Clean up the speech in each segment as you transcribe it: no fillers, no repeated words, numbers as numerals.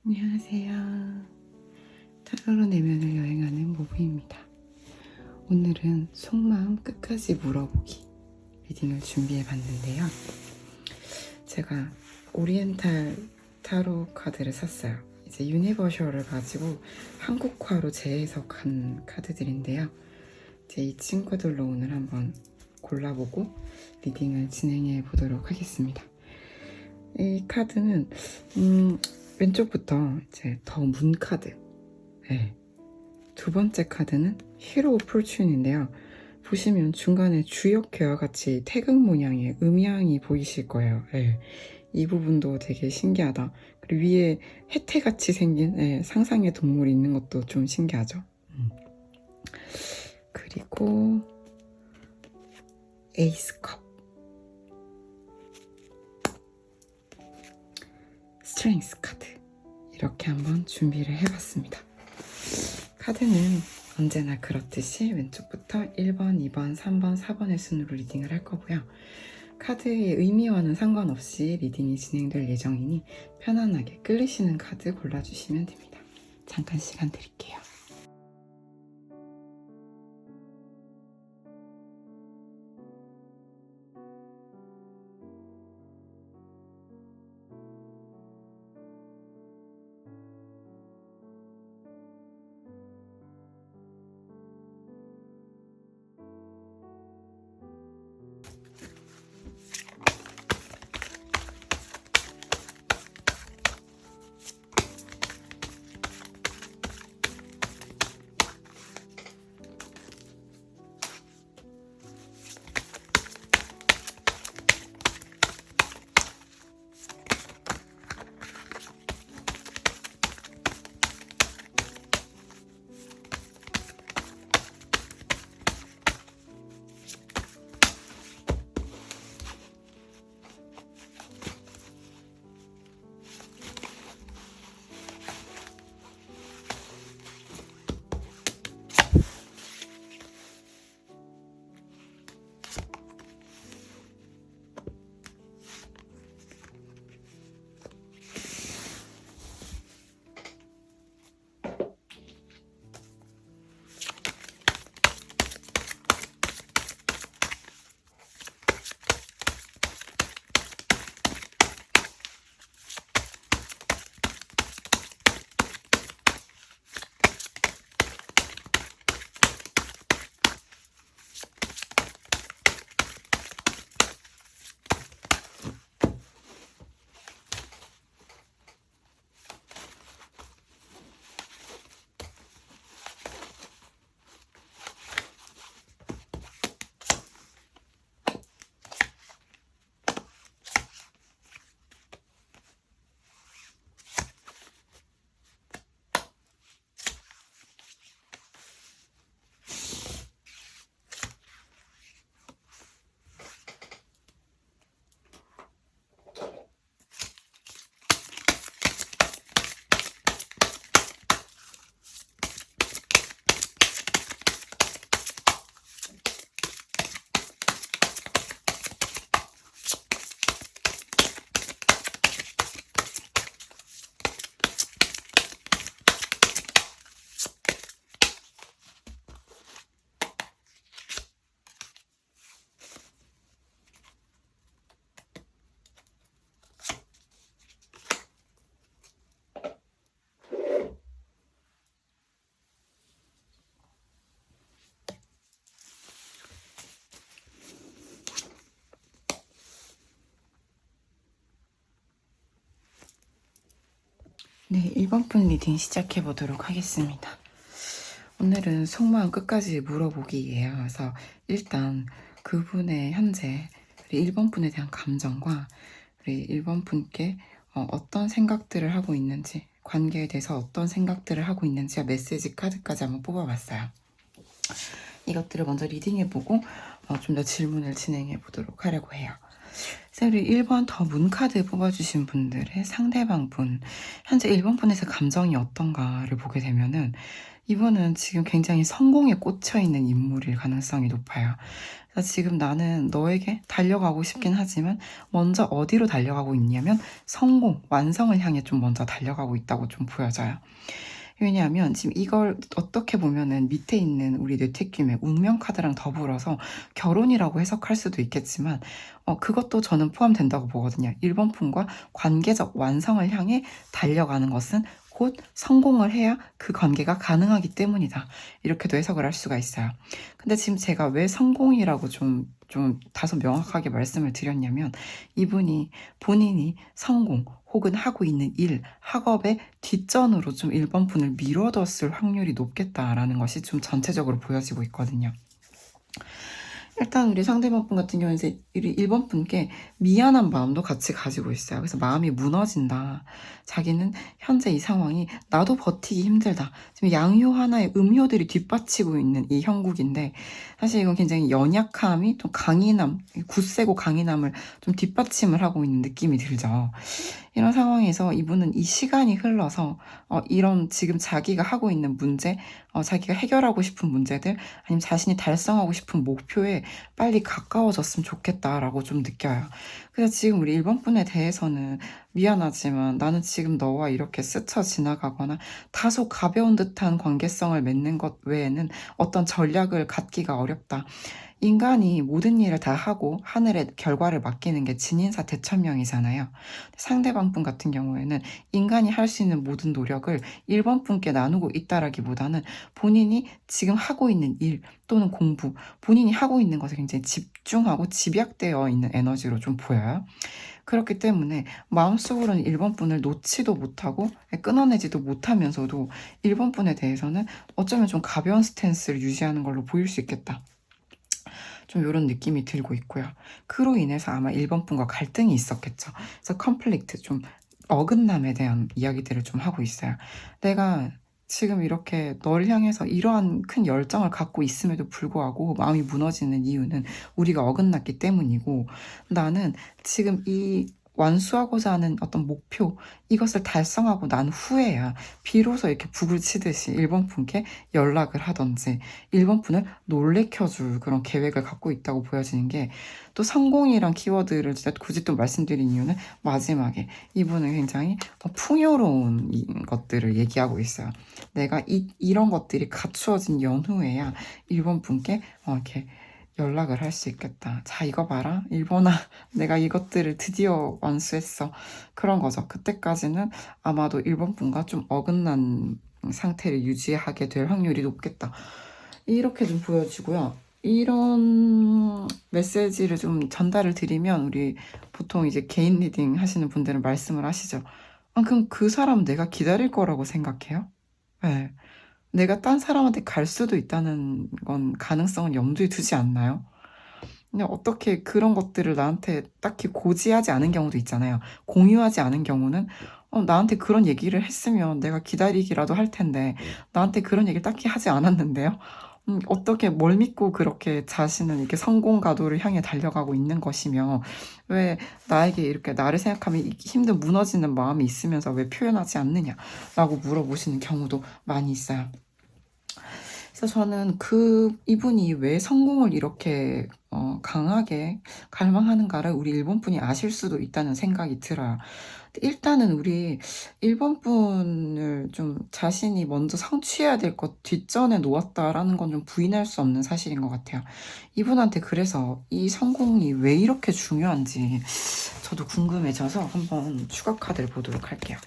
안녕하세요. 타로로 내면을 여행하는 모부입니다. 오늘은 속마음 끝까지 물어보기 리딩을 준비해 봤는데요. 제가 오리엔탈 타로 카드를 샀어요. 이제 유니버셜을 가지고 한국화로 재해석한 카드들인데요. 이제 이 친구들로 오늘 한번 골라보고 리딩을 진행해 보도록 하겠습니다. 이 카드는 왼쪽부터 이제 더 문 카드. 네. 두 번째 카드는 히로 오브 포춘인데요. 보시면 중간에 주역회와 같이 태극 모양의 음양이 보이실 거예요. 네. 이 부분도 되게 신기하다. 그리고 위에 해태같이 생긴 상상의 동물이 있는 것도 좀 신기하죠. 그리고 에이스 컵, 스트렝스 카드, 이렇게 한번 준비를 해봤습니다. 카드는 언제나 그렇듯이 왼쪽부터 1번, 2번, 3번, 4번의 순으로 리딩을 할 거고요. 카드의 의미와는 상관없이 리딩이 진행될 예정이니 편안하게 끌리시는 카드 골라주시면 됩니다. 잠깐 시간 드릴게요. 네, 1번 분 리딩 시작해 보도록 하겠습니다. 오늘은 속마음 끝까지 물어보기예요. 그래서 일단 그분의 현재 1번 분에 대한 감정과 우리 1번 분께 어떤 생각들을 하고 있는지, 관계에 대해서 어떤 생각들을 하고 있는지 메시지 카드까지 한번 뽑아봤어요. 이것들을 먼저 리딩해보고 좀 더 질문을 진행해 보도록 하려고 해요. 우리 1번 더 문카드 뽑아주신 분들의 상대방 분, 현재 1번 분에서 감정이 어떤가를 보게 되면은 이분은 지금 굉장히 성공에 꽂혀있는 인물일 가능성이 높아요. 그래서 지금 나는 너에게 달려가고 싶긴 하지만 먼저 어디로 달려가고 있냐면 성공, 완성을 향해 좀 먼저 달려가고 있다고 좀 보여져요. 왜냐하면 지금 이걸 어떻게 보면은 밑에 있는 우리 뇌테큰의 운명 카드랑 더불어서 결혼이라고 해석할 수도 있겠지만 그것도 저는 포함된다고 보거든요. 1번 품과 관계적 완성을 향해 달려가는 것은 곧 성공을 해야 그 관계가 가능하기 때문이다. 이렇게도 해석을 할 수가 있어요. 근데 지금 제가 왜 성공이라고 좀 다소 명확하게 말씀을 드렸냐면 이분이 본인이 성공 혹은 하고 있는 일, 학업의 뒷전으로 좀 1번 분을 미뤄뒀을 확률이 높겠다라는 것이 좀 전체적으로 보여지고 있거든요. 일단 우리 상대방 분 같은 경우는 이제 1번 분께 미안한 마음도 같이 가지고 있어요. 그래서 마음이 무너진다. 자기는 현재 이 상황이 나도 버티기 힘들다. 지금 양효 하나의 음효들이 뒷받치고 있는 이 형국인데 사실 이건 굉장히 연약함이 좀 강인함, 굳세고 강인함을 좀 뒷받침을 하고 있는 느낌이 들죠. 이런 상황에서 이분은 이 시간이 흘러서 이런 지금 자기가 하고 있는 문제, 자기가 해결하고 싶은 문제들, 아니면 자신이 달성하고 싶은 목표에 빨리 가까워졌으면 좋겠다라고 좀 느껴요. 그래서 지금 우리 1번 분에 대해서는 미안하지만 나는 지금 너와 이렇게 스쳐 지나가거나 다소 가벼운 듯한 관계성을 맺는 것 외에는 어떤 전략을 갖기가 어렵다. 인간이 모든 일을 다 하고 하늘에 결과를 맡기는 게 진인사 대천명이잖아요. 상대방 분 같은 경우에는 인간이 할 수 있는 모든 노력을 1번 분께 나누고 있다라기보다는 본인이 지금 하고 있는 일 또는 공부, 본인이 하고 있는 것에 굉장히 집중하고 집약되어 있는 에너지로 좀 보여요. 그렇기 때문에 마음속으로는 1번 분을 놓지도 못하고 끊어내지도 못하면서도 1번 분에 대해서는 어쩌면 좀 가벼운 스탠스를 유지하는 걸로 보일 수 있겠다. 좀 이런 느낌이 들고 있고요. 그로 인해서 아마 1번 분과 갈등이 있었겠죠. 그래서 컴플릭트, 좀 어긋남에 대한 이야기들을 좀 하고 있어요. 내가 지금 이렇게 너를 향해서 이러한 큰 열정을 갖고 있음에도 불구하고 마음이 무너지는 이유는 우리가 어긋났기 때문이고 나는 지금 이 완수하고자 하는 어떤 목표, 이것을 달성하고 난 후에야 비로소 이렇게 북을 치듯이 1번 분께 연락을 하던지 1번 분을 놀래켜줄 그런 계획을 갖고 있다고 보여지는 게 또 성공이란 키워드를 진짜 굳이 또 말씀드린 이유는 마지막에 이분은 굉장히 풍요로운 것들을 얘기하고 있어요. 내가 이런 것들이 갖추어진 연후에야 1번 분께 이렇게 연락을 할 수 있겠다. 자, 이거 봐라. 일본아, 내가 이것들을 드디어 완수했어. 그런 거죠. 그때까지는 아마도 1번 분과 좀 어긋난 상태를 유지하게 될 확률이 높겠다. 이렇게 좀 보여지고요. 이런 메시지를 좀 전달을 드리면 우리 보통 이제 개인 리딩 하시는 분들은 말씀을 하시죠. 그럼 그 사람 내가 기다릴 거라고 생각해요? 네. 내가 딴 사람한테 갈 수도 있다는 건 가능성은 염두에 두지 않나요? 그냥 어떻게 그런 것들을 나한테 딱히 고지하지 않은 경우도 있잖아요. 공유하지 않은 경우는 나한테 그런 얘기를 했으면 내가 기다리기라도 할 텐데 나한테 그런 얘기를 딱히 하지 않았는데요. 어떻게 뭘 믿고 그렇게 자신은 이렇게 성공 가도를 향해 달려가고 있는 것이며 왜 나에게 이렇게 나를 생각하면 힘든 무너지는 마음이 있으면서 왜 표현하지 않느냐라고 물어보시는 경우도 많이 있어요. 그래서 저는 이분이 왜 성공을 이렇게 강하게 갈망하는가를 우리 일본 분이 아실 수도 있다는 생각이 들어요. 일단은 우리 일본 분을 좀 자신이 먼저 성취해야 될 것 뒷전에 놓았다라는 건 좀 부인할 수 없는 사실인 것 같아요. 이분한테 그래서 이 성공이 왜 이렇게 중요한지 저도 궁금해져서 한번 추가 카드를 보도록 할게요.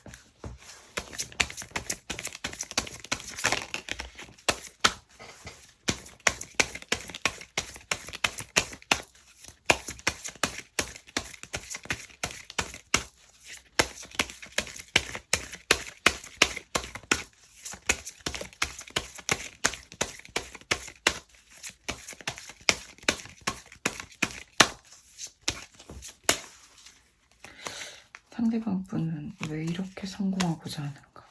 상대방 분은 왜 이렇게 성공하고자 하는가?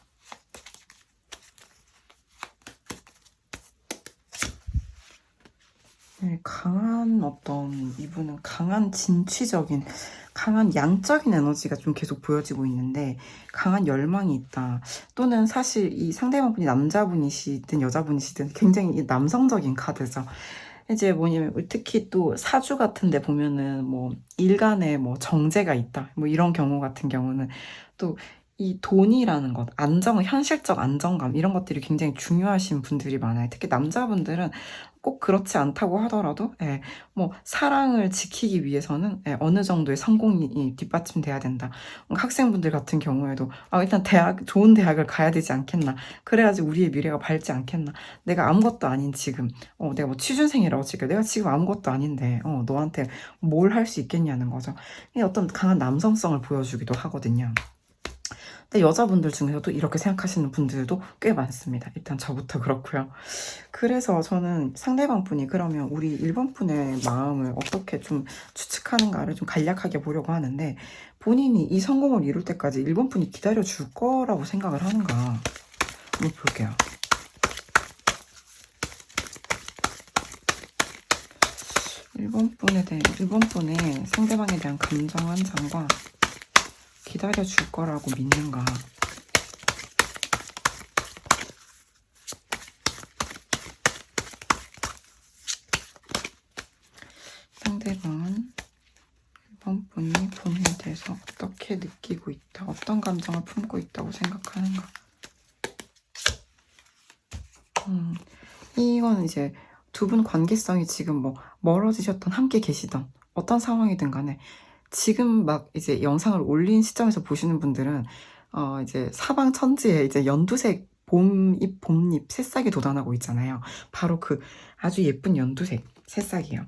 강한 이분은 강한 진취적인, 강한 양적인 에너지가 좀 계속 보여지고 있는데 강한 열망이 있다. 또는 사실 이 상대방분이 남자분이시든 여자분이시든 굉장히 남성적인 카드죠. 이제 뭐냐면 특히 또 사주 같은 데 보면은 뭐 일간에 뭐 정제가 있다. 뭐 이런 경우 같은 경우는 또 이 돈이라는 것, 현실적 안정감 이런 것들이 굉장히 중요하신 분들이 많아요. 특히 남자분들은 꼭 그렇지 않다고 하더라도 뭐 사랑을 지키기 위해서는 어느 정도의 성공이 뒷받침돼야 된다. 학생분들 같은 경우에도 일단 좋은 대학을 가야 되지 않겠나. 그래야지 우리의 미래가 밝지 않겠나. 내가 아무것도 아닌 지금 내가 뭐 취준생이라고 치고 내가 지금 아무것도 아닌데 너한테 뭘 할 수 있겠냐는 거죠. 이게 어떤 강한 남성성을 보여주기도 하거든요. 근데 여자분들 중에서도 이렇게 생각하시는 분들도 꽤 많습니다. 일단 저부터 그렇고요. 그래서 저는 상대방 분이 그러면 우리 1번 분의 마음을 어떻게 좀 추측하는가를 좀 간략하게 보려고 하는데, 본인이 이 성공을 이룰 때까지 1번 분이 기다려 줄 거라고 생각을 하는가 한번 볼게요. 1번 분의 상대방에 대한 감정 한장과 기다려 줄 거라고 믿는가. 상대방은 1번 분이 본인에 대해서 어떻게 느끼고 있다, 어떤 감정을 품고 있다고 생각하는가. 이건 이제 두 분 관계성이 지금 뭐 멀어지셨던 함께 계시던 어떤 상황이든 간에 지금 막 이제 영상을 올린 시점에서 보시는 분들은 이제 사방 천지에 이제 연두색 봄잎 새싹이 돋아나고 있잖아요. 바로 그 아주 예쁜 연두색 새싹이에요.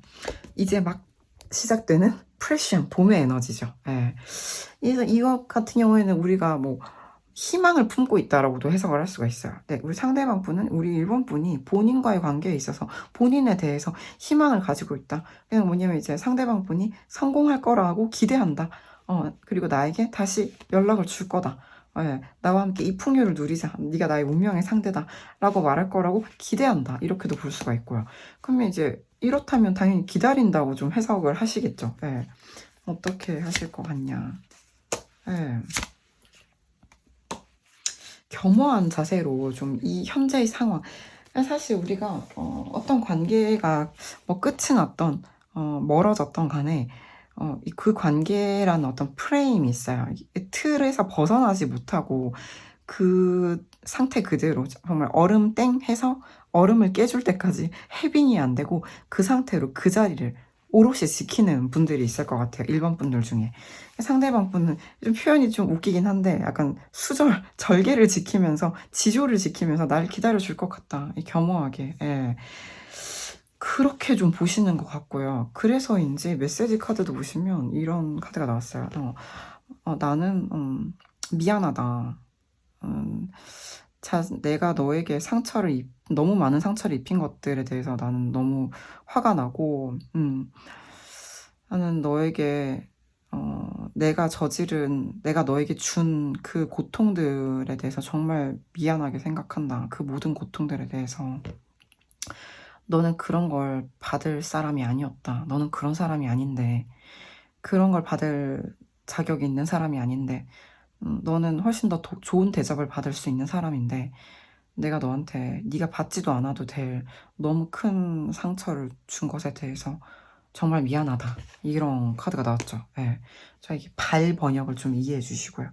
이제 막 시작되는 프레쉬한 봄의 에너지죠. 그래서 이것 같은 경우에는 우리가 뭐 희망을 품고 있다라고도 해석을 할 수가 있어요. 네, 우리 상대방 분은 우리 1번 분이 본인과의 관계에 있어서 본인에 대해서 희망을 가지고 있다. 그냥 뭐냐면 이제 상대방 분이 성공할 거라고 기대한다. 그리고 나에게 다시 연락을 줄 거다. 나와 함께 이 풍요를 누리자. 네가 나의 운명의 상대다. 라고 말할 거라고 기대한다. 이렇게도 볼 수가 있고요. 그러면 이제 이렇다면 당연히 기다린다고 좀 해석을 하시겠죠. 어떻게 하실 것 같냐. 겸허한 자세로 좀 이 현재의 상황, 사실 우리가 어떤 관계가 뭐 끝이 났던 멀어졌던 간에 그 관계라는 어떤 프레임이 있어요. 이 틀에서 벗어나지 못하고 그 상태 그대로 정말 얼음 땡 해서 얼음을 깨줄 때까지 해빙이 안 되고 그 상태로 그 자리를 오롯이 지키는 분들이 있을 것 같아요. 1번 분들 중에. 상대방 분은 좀 표현이 좀 웃기긴 한데 약간 절개를 지키면서 지조를 지키면서 날 기다려줄 것 같다. 겸허하게. 그렇게 좀 보시는 것 같고요. 그래서인지 메시지 카드도 보시면 이런 카드가 나왔어요. 나는 미안하다. 내가 너에게 너무 많은 상처를 입힌 것들에 대해서 나는 너무 화가 나고, 나는 너에게, 내가 너에게 준 그 고통들에 대해서 정말 미안하게 생각한다. 그 모든 고통들에 대해서. 너는 그런 걸 받을 사람이 아니었다. 너는 그런 사람이 아닌데, 그런 걸 받을 자격이 있는 사람이 아닌데, 너는 훨씬 더 좋은 대접을 받을 수 있는 사람인데 내가 너한테 네가 받지도 않아도 될 너무 큰 상처를 준 것에 대해서 정말 미안하다. 이런 카드가 나왔죠. 자, 이게 발 번역을 좀 이해해 주시고요.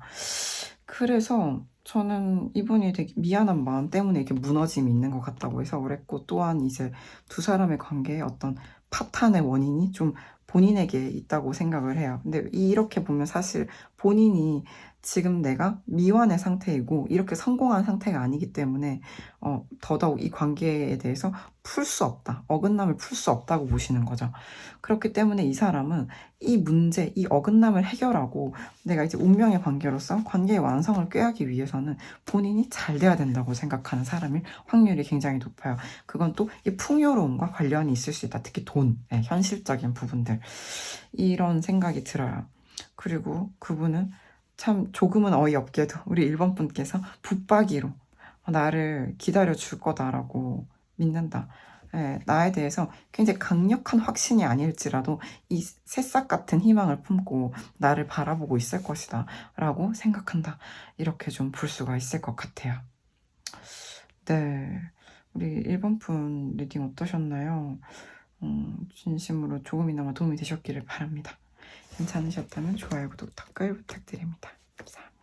그래서 저는 이분이 되게 미안한 마음 때문에 이렇게 무너짐이 있는 것 같다고 해석을 했고, 또한 이제 두 사람의 관계에 어떤 파탄의 원인이 좀 본인에게 있다고 생각을 해요. 근데 이렇게 보면 사실 본인이 지금 내가 미완의 상태이고 이렇게 성공한 상태가 아니기 때문에 더더욱 이 관계에 대해서 풀 수 없다. 어긋남을 풀 수 없다고 보시는 거죠. 그렇기 때문에 이 사람은 이 문제, 이 어긋남을 해결하고 내가 이제 운명의 관계로서 관계의 완성을 꾀하기 위해서는 본인이 잘 돼야 된다고 생각하는 사람일 확률이 굉장히 높아요. 그건 또 이 풍요로움과 관련이 있을 수 있다. 특히 돈, 현실적인 부분들. 이런 생각이 들어요. 그리고 그분은 참 조금은 어이없게도 우리 1번 분께서 붙박이로 나를 기다려 줄 거다라고 믿는다. 나에 대해서 굉장히 강력한 확신이 아닐지라도 이 새싹 같은 희망을 품고 나를 바라보고 있을 것이다 라고 생각한다. 이렇게 좀 볼 수가 있을 것 같아요. 네, 우리 1번 분 리딩 어떠셨나요? 진심으로 조금이나마 도움이 되셨기를 바랍니다. 괜찮으셨다면 좋아요, 구독, 댓글 부탁드립니다. 감사합니다.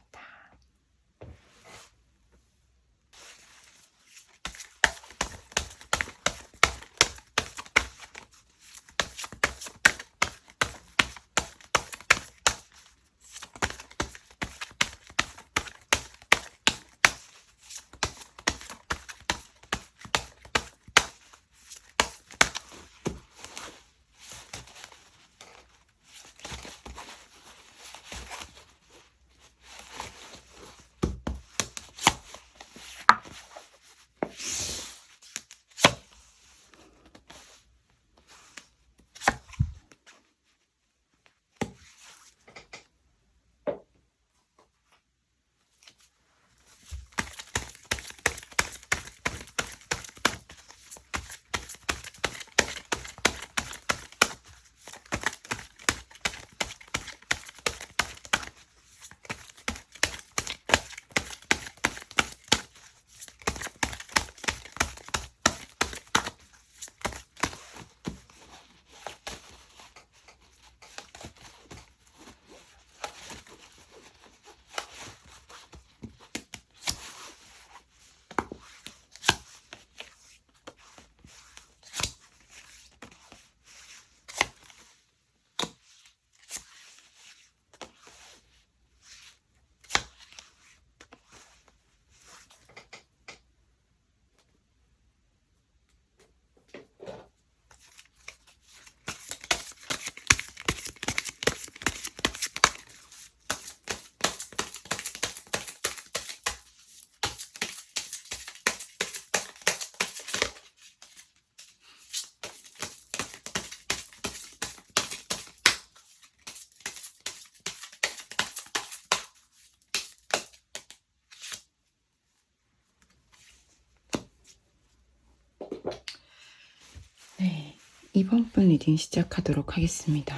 네, 2번 분 리딩 시작하도록 하겠습니다.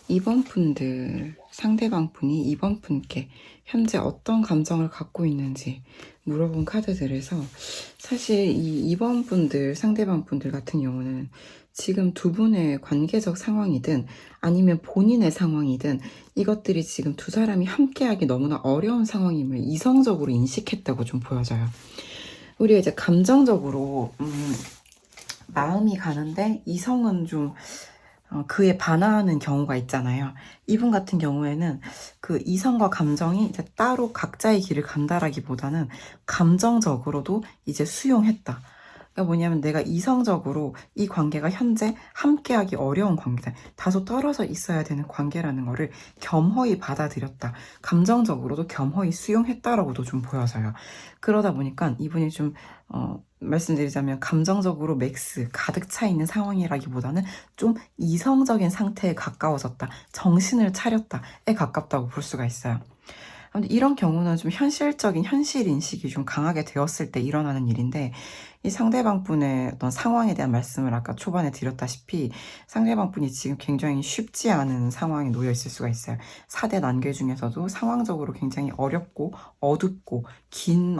2번 분들, 상대방 분이 2번 분께 현재 어떤 감정을 갖고 있는지 물어본 카드들에서 사실 이 2번 분들, 상대방 분들 같은 경우는 지금 두 분의 관계적 상황이든 아니면 본인의 상황이든 이것들이 지금 두 사람이 함께하기 너무나 어려운 상황임을 이성적으로 인식했다고 좀 보여져요. 우리가 이제 감정적으로 마음이 가는데 이성은 좀 그에 반하는 경우가 있잖아요. 이분 같은 경우에는 그 이성과 감정이 이제 따로 각자의 길을 간다라기보다는 감정적으로도 이제 수용했다. 그러니까 뭐냐면 내가 이성적으로 이 관계가 현재 함께하기 어려운 관계다. 다소 떨어져 있어야 되는 관계라는 거를 겸허히 받아들였다. 감정적으로도 겸허히 수용했다라고도 좀 보여져요. 그러다 보니까 이분이 좀 말씀드리자면 감정적으로 맥스 가득 차 있는 상황이라기보다는 좀 이성적인 상태에 가까워졌다. 정신을 차렸다에 가깝다고 볼 수가 있어요. 근데 이런 경우는 좀 현실적인 현실 인식이 좀 강하게 되었을 때 일어나는 일인데 이 상대방 분의 어떤 상황에 대한 말씀을 아까 초반에 드렸다시피 상대방 분이 지금 굉장히 쉽지 않은 상황에 놓여 있을 수가 있어요. 4대 난계 중에서도 상황적으로 굉장히 어렵고 어둡고 긴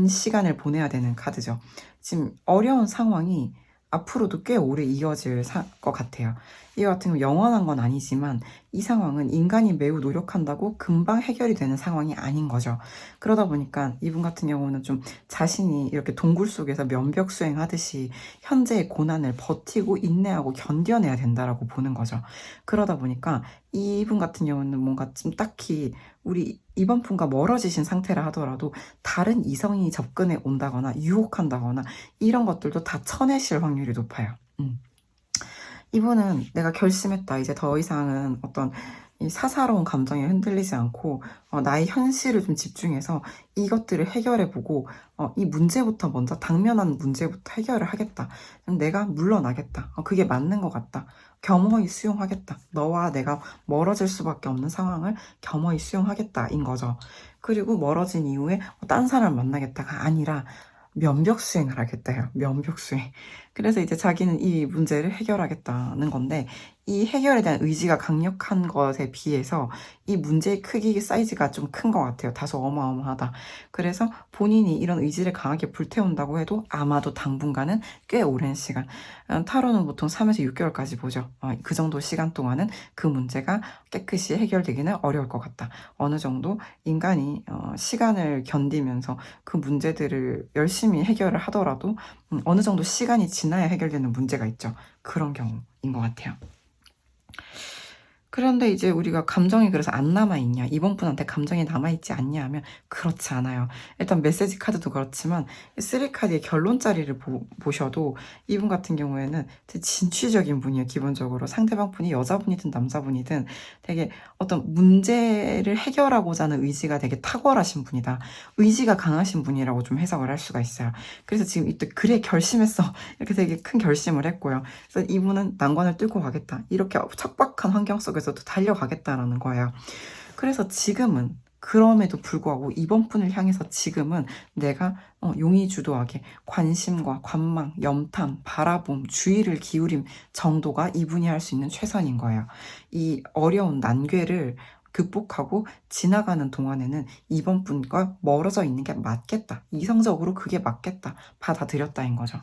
시간을 보내야 되는 카드죠. 지금 어려운 상황이 앞으로도 꽤 오래 이어질 것 같아요. 이와 같은 경우 영원한 건 아니지만 이 상황은 인간이 매우 노력한다고 금방 해결이 되는 상황이 아닌 거죠. 그러다 보니까 이분 같은 경우는 좀 자신이 이렇게 동굴 속에서 면벽 수행하듯이 현재의 고난을 버티고 인내하고 견뎌내야 된다라고 보는 거죠. 그러다 보니까 이분 같은 경우는 뭔가 좀 딱히 우리 이번 분과 멀어지신 상태라 하더라도 다른 이성이 접근해 온다거나 유혹한다거나 이런 것들도 다 쳐내실 확률이 높아요. 이분은 내가 결심했다. 이제 더 이상은 어떤 이 사사로운 감정에 흔들리지 않고 나의 현실을 좀 집중해서 이것들을 해결해보고 이 문제부터 먼저 당면한 문제부터 해결을 하겠다. 내가 물러나겠다. 그게 맞는 것 같다. 겸허히 수용하겠다. 너와 내가 멀어질 수밖에 없는 상황을 겸허히 수용하겠다인 거죠. 그리고 멀어진 이후에 딴 사람을 만나겠다가 아니라 면벽 수행을 하겠다요. 면벽 수행. 그래서 이제 자기는 이 문제를 해결하겠다는 건데, 이 해결에 대한 의지가 강력한 것에 비해서 이 문제의 크기 사이즈가 좀 큰 것 같아요. 다소 어마어마하다. 그래서 본인이 이런 의지를 강하게 불태운다고 해도 아마도 당분간은 꽤 오랜 시간, 타로는 보통 3에서 6개월까지 보죠. 그 정도 시간 동안은 그 문제가 깨끗이 해결되기는 어려울 것 같다. 어느 정도 인간이 시간을 견디면서 그 문제들을 열심히 해결을 하더라도 어느 정도 시간이 지나야 해결되는 문제가 있죠. 그런 경우인 것 같아요. 그런데 이제 우리가 감정이 그래서 안 남아있냐, 이번 분한테 감정이 남아있지 않냐 하면 그렇지 않아요. 일단 메시지 카드도 그렇지만 3카드의 결론자리를 보셔도 이분 같은 경우에는 되게 진취적인 분이에요. 기본적으로 상대방 분이 여자분이든 남자분이든 되게 어떤 문제를 해결하고자 하는 의지가 되게 탁월하신 분이다. 의지가 강하신 분이라고 좀 해석을 할 수가 있어요. 그래서 지금 이때 그래 결심했어 이렇게 되게 큰 결심을 했고요. 그래서 이분은 난관을 뚫고 가겠다. 이렇게 척박한 환경 속에서도 달려가겠다라는 거예요. 그래서 지금은 그럼에도 불구하고 이번 분을 향해서 지금은 내가 용의 주도하게 관심과 관망, 염탐, 바라봄, 주의를 기울임 정도가 이분이 할 수 있는 최선인 거예요. 이 어려운 난괴를 극복하고 지나가는 동안에는 이번 분과 멀어져 있는 게 맞겠다. 이성적으로 그게 맞겠다. 받아들였다인 거죠.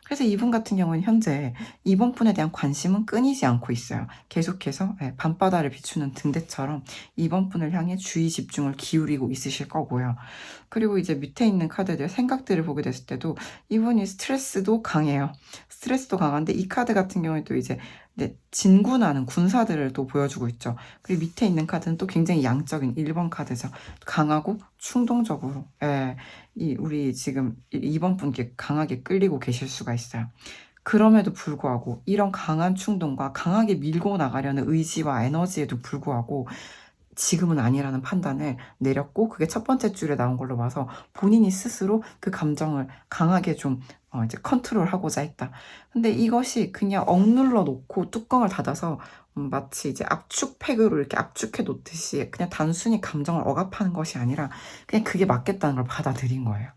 그래서 이분 같은 경우는 현재 이번 분에 대한 관심은 끊이지 않고 있어요. 계속해서 밤바다를 비추는 등대처럼 이번 분을 향해 주의 집중을 기울이고 있으실 거고요. 그리고 이제 밑에 있는 카드들 생각들을 보게 됐을 때도 이분이 스트레스도 강해요. 스트레스도 강한데 이 카드 같은 경우에도 이제 진군하는 군사들을 또 보여주고 있죠. 그리고 밑에 있는 카드는 또 굉장히 양적인 1번 카드죠. 강하고 충동적으로 우리 지금 2번 분께 강하게 끌리고 계실 수가 있어요. 그럼에도 불구하고 이런 강한 충동과 강하게 밀고 나가려는 의지와 에너지에도 불구하고 지금은 아니라는 판단을 내렸고 그게 첫 번째 줄에 나온 걸로 봐서 본인이 스스로 그 감정을 강하게 좀 이제 컨트롤하고자 했다. 근데 이것이 그냥 억눌러 놓고 뚜껑을 닫아서 마치 이제 압축팩으로 이렇게 압축해 놓듯이 그냥 단순히 감정을 억압하는 것이 아니라 그냥 그게 맞겠다는 걸 받아들인 거예요.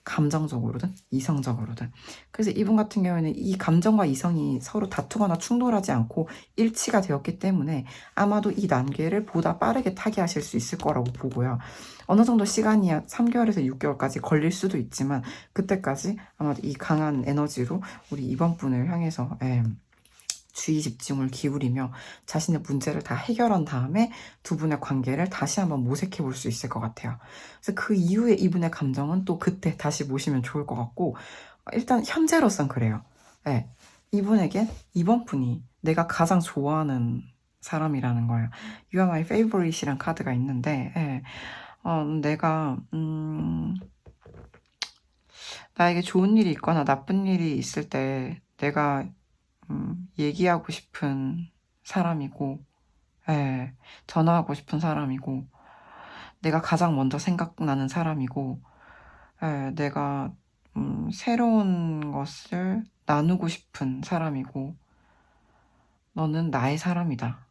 감정적으로든 이성적으로든. 그래서 이분 같은 경우에는 이 감정과 이성이 서로 다투거나 충돌하지 않고 일치가 되었기 때문에 아마도 이 난계를 보다 빠르게 타개하실 수 있을 거라고 보고요. 어느 정도 시간이 3개월에서 6개월까지 걸릴 수도 있지만 그때까지 아마도 이 강한 에너지로 우리 이번 분을 향해서 주의 집중을 기울이며 자신의 문제를 다 해결한 다음에 두 분의 관계를 다시 한번 모색해 볼 수 있을 것 같아요. 그래서 그 이후에 이분의 감정은 또 그때 다시 보시면 좋을 것 같고 일단 현재로선 그래요. 네, 이분에게 이번 분이 내가 가장 좋아하는 사람이라는 거예요. You are my favorite이란 카드가 있는데 내가 나에게 좋은 일이 있거나 나쁜 일이 있을 때 내가 얘기하고 싶은 사람이고, 전화하고 싶은 사람이고, 내가 가장 먼저 생각나는 사람이고, 내가 새로운 것을 나누고 싶은 사람이고, 너는 나의 사람이다.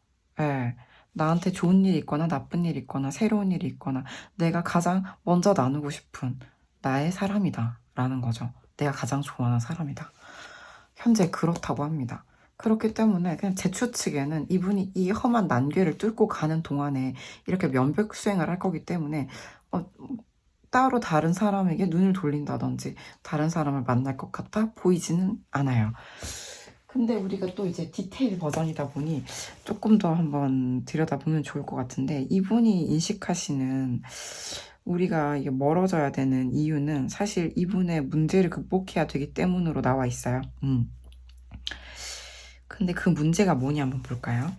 나한테 좋은 일이 있거나 나쁜 일이 있거나 새로운 일이 있거나 내가 가장 먼저 나누고 싶은 나의 사람이다. 라는 거죠. 내가 가장 좋아하는 사람이다. 현재 그렇다고 합니다. 그렇기 때문에 그냥 제 추측에는 이분이 이 험한 난궤를 뚫고 가는 동안에 이렇게 면벽 수행을 할 거기 때문에 따로 다른 사람에게 눈을 돌린다든지 다른 사람을 만날 것 같아 보이지는 않아요. 근데 우리가 또 이제 디테일 버전이다 보니 조금 더 한번 들여다보면 좋을 것 같은데 이분이 인식하시는 우리가 이게 멀어져야 되는 이유는 사실 이분의 문제를 극복해야 되기 때문으로 나와 있어요. 근데 그 문제가 뭐냐 한번 볼까요?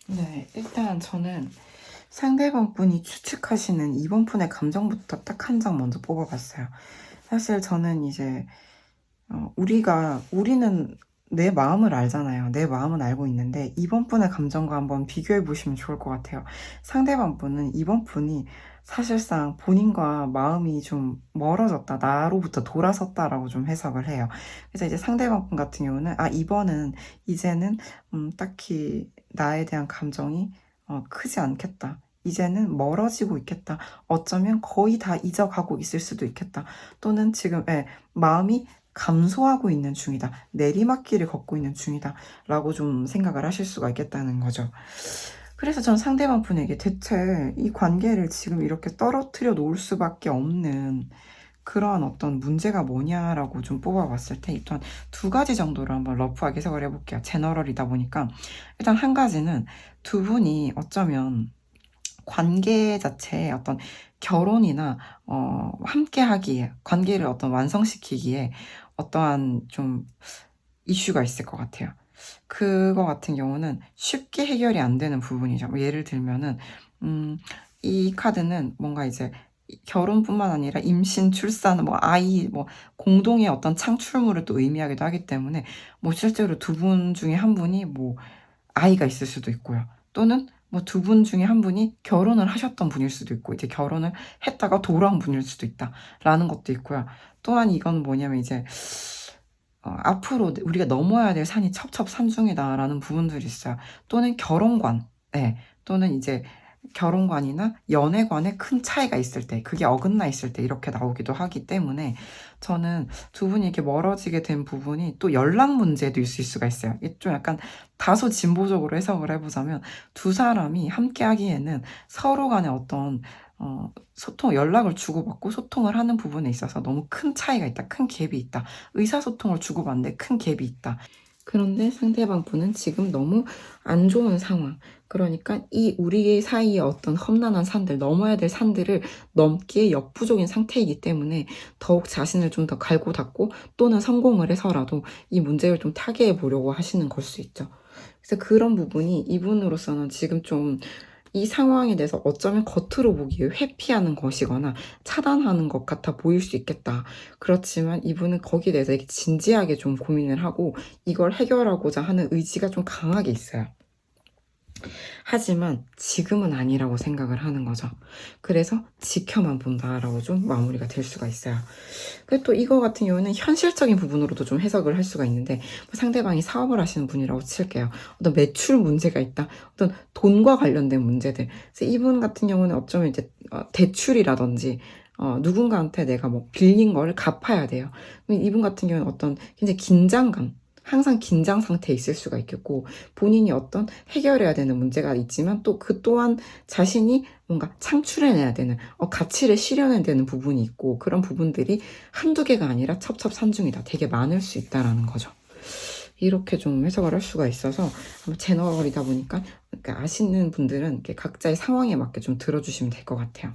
네, 일단 저는 상대방 분이 추측하시는 이번 분의 감정부터 딱 한 장 먼저 뽑아봤어요. 사실 저는 이제 우리는 내 마음을 알잖아요. 내 마음은 알고 있는데 이번 분의 감정과 한번 비교해 보시면 좋을 것 같아요. 상대방 분은 이번 분이 사실상 본인과 마음이 좀 멀어졌다, 나로부터 돌아섰다라고 좀 해석을 해요. 그래서 이제 상대방 분 같은 경우는 이번은 이제는 딱히 나에 대한 감정이 크지 않겠다. 이제는 멀어지고 있겠다. 어쩌면 거의 다 잊어가고 있을 수도 있겠다. 또는 지금 마음이 감소하고 있는 중이다. 내리막길을 걷고 있는 중이다. 라고 좀 생각을 하실 수가 있겠다는 거죠. 그래서 전 상대방 분에게 대체 이 관계를 지금 이렇게 떨어뜨려 놓을 수밖에 없는 그런 어떤 문제가 뭐냐라고 좀 뽑아봤을 때 일단 두 가지 정도로 한번 러프하게 해석을 해볼게요. 제너럴이다 보니까 일단 한 가지는 두 분이 어쩌면 관계 자체에 어떤 결혼이나 함께 하기에 관계를 어떤 완성시키기에 어떠한 좀 이슈가 있을 것 같아요. 그거 같은 경우는 쉽게 해결이 안 되는 부분이죠. 뭐 예를 들면은 이 카드는 뭔가 이제 결혼뿐만 아니라 임신, 출산, 뭐 아이, 뭐 공동의 어떤 창출물을 또 의미하기도 하기 때문에 뭐 실제로 두 분 중에 한 분이 뭐 아이가 있을 수도 있고요. 또는 뭐 두 분 중에 한 분이 결혼을 하셨던 분일 수도 있고 이제 결혼을 했다가 돌아온 분일 수도 있다라는 것도 있고요. 또한 이건 뭐냐면 이제 앞으로 우리가 넘어야 될 산이 첩첩산중이다라는 부분들이 있어요. 또는 결혼관, 네. 또는 이제 결혼관이나 연애관에 큰 차이가 있을 때, 그게 어긋나 있을 때 이렇게 나오기도 하기 때문에 저는 두 분이 이렇게 멀어지게 된 부분이 또 연락 문제도 있을 수가 있어요. 이게 좀 약간 다소 진보적으로 해석을 해보자면 두 사람이 함께 하기에는 서로 간에 어떤 연락을 주고받고 소통을 하는 부분에 있어서 너무 큰 차이가 있다, 큰 갭이 있다. 의사소통을 주고받는데 큰 갭이 있다. 그런데 상대방 분은 지금 너무 안 좋은 상황. 그러니까 이 우리 사이의 어떤 험난한 산들, 넘어야 될 산들을 넘기에 역부족인 상태이기 때문에 더욱 자신을 좀 더 갈고 닦고 또는 성공을 해서라도 이 문제를 좀 타개해 보려고 하시는 걸 수 있죠. 그래서 그런 부분이 이분으로서는 지금 좀 이 상황에 대해서 어쩌면 겉으로 보기에 회피하는 것이거나 차단하는 것 같아 보일 수 있겠다. 그렇지만 이분은 거기에 대해서 되게 진지하게 좀 고민을 하고 이걸 해결하고자 하는 의지가 좀 강하게 있어요. 하지만 지금은 아니라고 생각을 하는 거죠. 그래서 지켜만 본다라고 좀 마무리가 될 수가 있어요. 그리고 또 이거 같은 경우는 현실적인 부분으로도 좀 해석을 할 수가 있는데 상대방이 사업을 하시는 분이라고 칠게요. 어떤 매출 문제가 있다. 어떤 돈과 관련된 문제들. 그래서 이분 같은 경우는 어쩌면 이제 대출이라든지 누군가한테 내가 뭐 빌린 거를 갚아야 돼요. 이분 같은 경우는 어떤 굉장히 긴장감, 항상 긴장 상태에 있을 수가 있겠고 본인이 어떤 해결해야 되는 문제가 있지만 또 그 또한 자신이 뭔가 창출해내야 되는 가치를 실현해야 되는 부분이 있고 그런 부분들이 한두 개가 아니라 첩첩산중이다. 되게 많을 수 있다라는 거죠. 이렇게 좀 해석을 할 수가 있어서 제너럴이다 보니까 그러니까 아시는 분들은 이렇게 각자의 상황에 맞게 좀 들어주시면 될 것 같아요.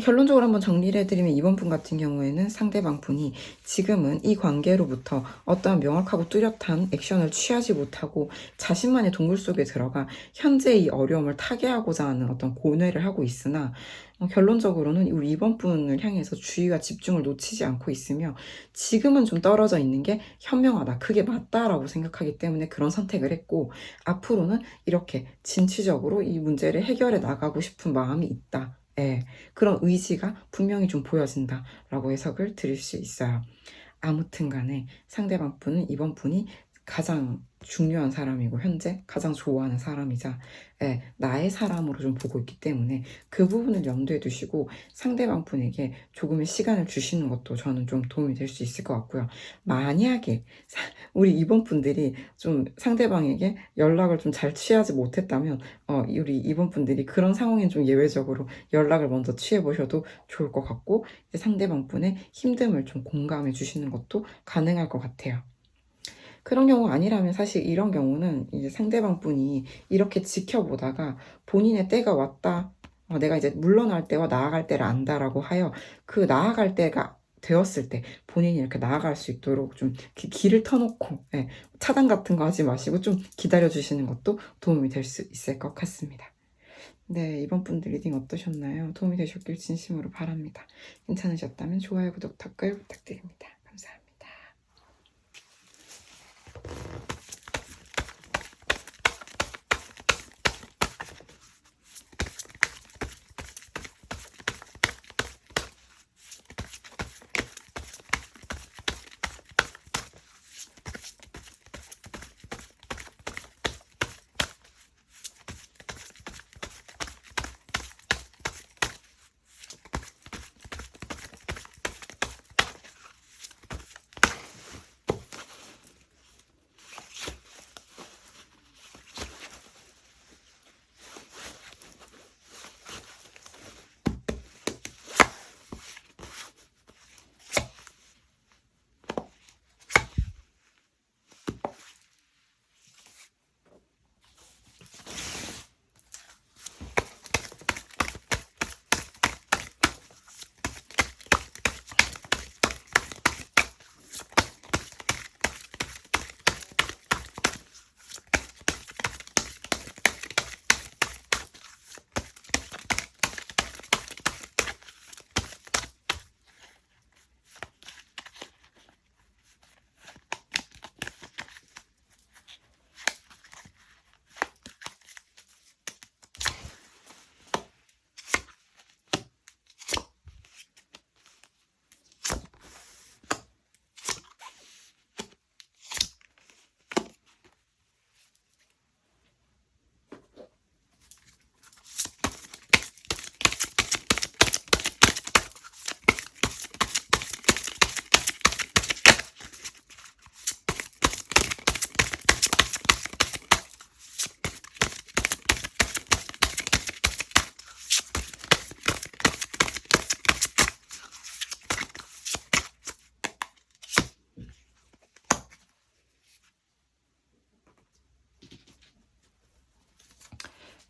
결론적으로 한번 정리를 해드리면 이번 분 같은 경우에는 상대방 분이 지금은 이 관계로부터 어떠한 명확하고 뚜렷한 액션을 취하지 못하고 자신만의 동굴 속에 들어가 현재 이 어려움을 타개하고자 하는 어떤 고뇌를 하고 있으나 결론적으로는 우리 이번 분을 향해서 주의와 집중을 놓치지 않고 있으며 지금은 좀 떨어져 있는 게 현명하다. 그게 맞다라고 생각하기 때문에 그런 선택을 했고 앞으로는 이렇게 진취적으로 이 문제를 해결해 나가고 싶은 마음이 있다. 예, 그런 의지가 분명히 좀 보여진다라고 해석을 드릴 수 있어요. 아무튼 간에 상대방 분은 이번 분이 가장 중요한 사람이고 현재 가장 좋아하는 사람이자 나의 사람으로 좀 보고 있기 때문에 그 부분을 염두에 두시고 상대방 분에게 조금의 시간을 주시는 것도 저는 좀 도움이 될 수 있을 것 같고요. 만약에 우리 이번 분들이 좀 상대방에게 연락을 좀 잘 취하지 못했다면 우리 이번 분들이 그런 상황엔 좀 예외적으로 연락을 먼저 취해 보셔도 좋을 것 같고 상대방 분의 힘듦을 좀 공감해 주시는 것도 가능할 것 같아요. 그런 경우 아니라면 사실 이런 경우는 이제 상대방 분이 이렇게 지켜보다가 본인의 때가 왔다. 내가 이제 물러날 때와 나아갈 때를 안다라고 하여 그 나아갈 때가 되었을 때 본인이 이렇게 나아갈 수 있도록 좀 길을 터놓고, 예, 차단 같은 거 하지 마시고 좀 기다려 주시는 것도 도움이 될 수 있을 것 같습니다. 네, 이번 분들 리딩 어떠셨나요? 도움이 되셨길 진심으로 바랍니다. 괜찮으셨다면 좋아요, 구독, 댓글 부탁드립니다. 감사합니다.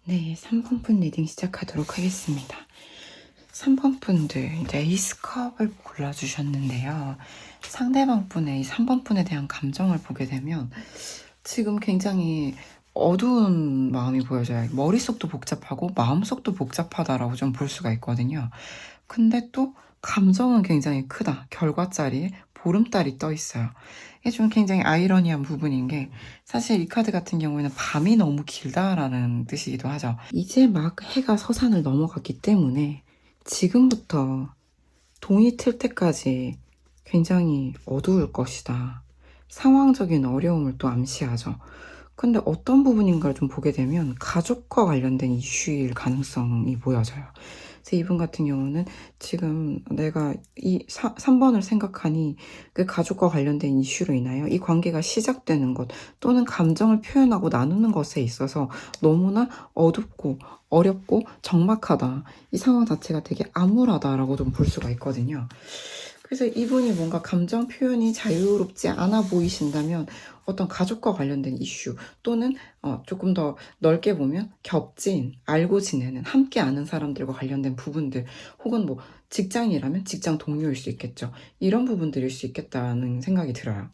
네, 3번 분 리딩 시작하도록 하겠습니다. 3번 분들 이제 에이스컵을 골라주셨는데요. 상대방 분의 이 3번 분에 대한 감정을 보게 되면 지금 굉장히 어두운 마음이 보여져요. 머릿속도 복잡하고 마음속도 복잡하다라고 좀 볼 수가 있거든요. 근데 또 감정은 굉장히 크다. 결과자리에 보름달이 떠 있어요. 이게 좀 굉장히 아이러니한 부분인 게 사실 이 카드 같은 경우에는 밤이 너무 길다라는 뜻이기도 하죠. 이제 막 해가 서산을 넘어갔기 때문에 지금부터 동이 틀 때까지 굉장히 어두울 것이다. 상황적인 어려움을 또 암시하죠. 근데 어떤 부분인가를 좀 보게 되면 가족과 관련된 이슈일 가능성이 보여져요. 그래서 이분 같은 경우는 지금 내가 이 3번을 생각하니 그 가족과 관련된 이슈로 인하여 이 관계가 시작되는 것 또는 감정을 표현하고 나누는 것에 있어서 너무나 어둡고 어렵고 적막하다. 이 상황 자체가 되게 암울하다라고 좀 볼 수가 있거든요. 그래서 이분이 뭔가 감정 표현이 자유롭지 않아 보이신다면 어떤 가족과 관련된 이슈 또는 조금 더 넓게 보면 겹친, 알고 지내는, 함께 아는 사람들과 관련된 부분들 혹은 뭐 직장이라면 직장 동료일 수 있겠죠. 이런 부분들일 수 있겠다는 생각이 들어요.